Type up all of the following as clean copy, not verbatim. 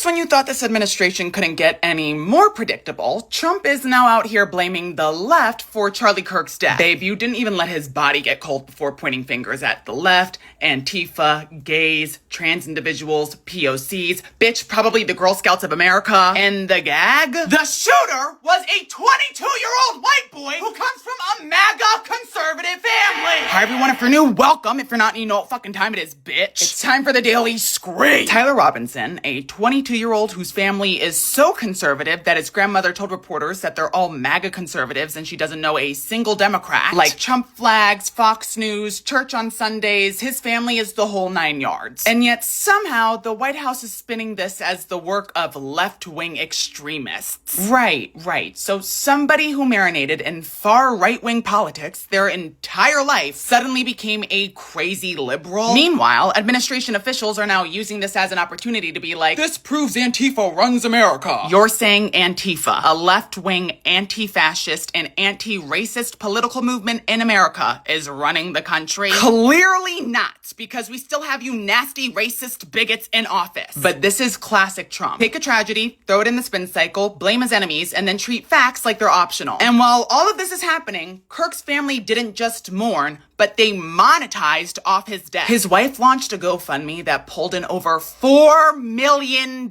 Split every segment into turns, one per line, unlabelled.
Just when you thought this administration couldn't get any more predictable, Trump is now out here blaming the left for Charlie Kirk's death. Babe, you didn't even let his body get cold before pointing fingers at the left, Antifa, gays, trans individuals, POCs, bitch, probably the Girl Scouts of America. And the gag? The shooter was a 22-year-old white boy who comes from a MAGA conservative family. Hi everyone, if you're new, welcome. If you're not, you know what fucking time it is, bitch. It's time for the Daily Scream. Tyler Robinson, a 22-year-old whose family is so conservative that his grandmother told reporters that they're all MAGA conservatives and she doesn't know a single Democrat. Like Trump flags, Fox News, church on Sundays, his family is the whole 9 yards. And yet somehow the White House is spinning this as the work of left-wing extremists. Right. So somebody who marinated in far right-wing politics their entire life suddenly became a crazy liberal. Meanwhile, administration officials are now using this as an opportunity to be like, this proves Antifa runs America. You're saying Antifa, a left-wing anti-fascist and anti-racist political movement in America, is running the country? Clearly not, because we still have you nasty racist bigots in office. But this is classic Trump. Take a tragedy, throw it in the spin cycle, blame his enemies, and then treat facts like they're optional. And while all of this is happening, Kirk's family didn't just mourn, but they monetized off his death. His wife launched a GoFundMe that pulled in over $4 million.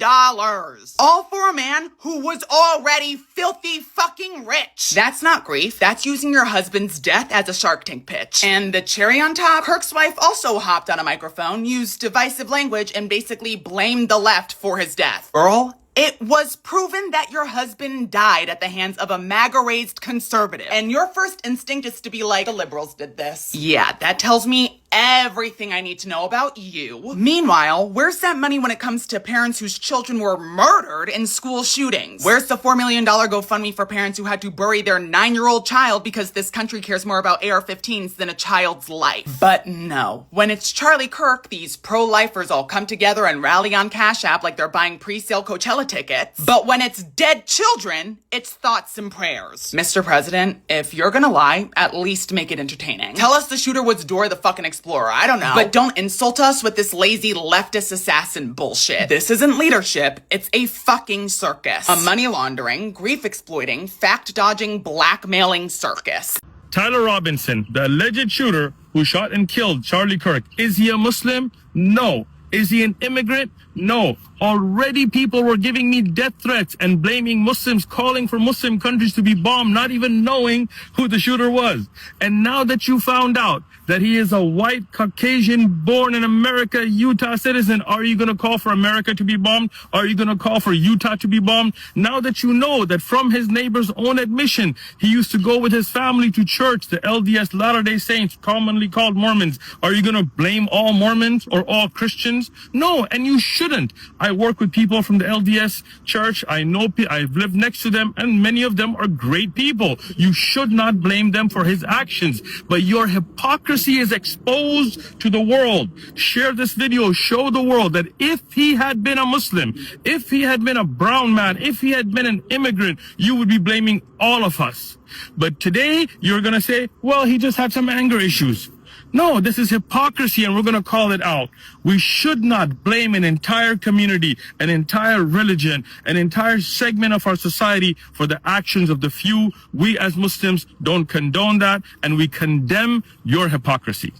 All for a man who was already filthy fucking rich. That's not grief. That's using your husband's death as a Shark Tank pitch. And the cherry on top, Kirk's wife also hopped on a microphone, used divisive language, and basically blamed the left for his death. Girl, it was proven that your husband died at the hands of a MAGA-raised conservative. And your first instinct is to be like, the liberals did this. Yeah, that tells me everything I need to know about you. Meanwhile, where's that money when it comes to parents whose children were murdered in school shootings? Where's the $4 million GoFundMe for parents who had to bury their 9-year-old child because this country cares more about AR-15s than a child's life? But no. When it's Charlie Kirk, these pro-lifers all come together and rally on Cash App like they're buying pre-sale Coachella tickets. But when it's dead children, it's thoughts and prayers. Mr. President, if you're gonna lie, at least make it entertaining. Tell us the shooter was Dora the fucking Explorer. I don't know. But don't insult us with this lazy leftist assassin bullshit. This isn't leadership. It's a fucking circus. A money laundering, grief exploiting, fact dodging, blackmailing circus.
Tyler Robinson, the alleged shooter who shot and killed Charlie Kirk, is he a Muslim? No. Is he an immigrant? No. Already people were giving me death threats and blaming Muslims, calling for Muslim countries to be bombed, not even knowing who the shooter was. And now that you found out that he is a white, Caucasian, born in America, Utah citizen, are you going to call for America to be bombed? Are you going to call for Utah to be bombed? Now that you know that from his neighbor's own admission, he used to go with his family to church, the LDS Latter-day Saints, commonly called Mormons, are you going to blame all Mormons or all Christians? No, and you shouldn't. I work with people from the LDS church. I know, I've lived next to them, and many of them are great people. You should not blame them for his actions, but your hypocrisy is exposed to the world. Share this video, show the world that if he had been a Muslim, if he had been a brown man, if he had been an immigrant, you would be blaming all of us. But today, you're going to say, well, he just had some anger issues. No, this is hypocrisy, and we're going to call it out. We should not blame an entire community, an entire religion, an entire segment of our society for the actions of the few. We as Muslims don't condone that, and we condemn your hypocrisy.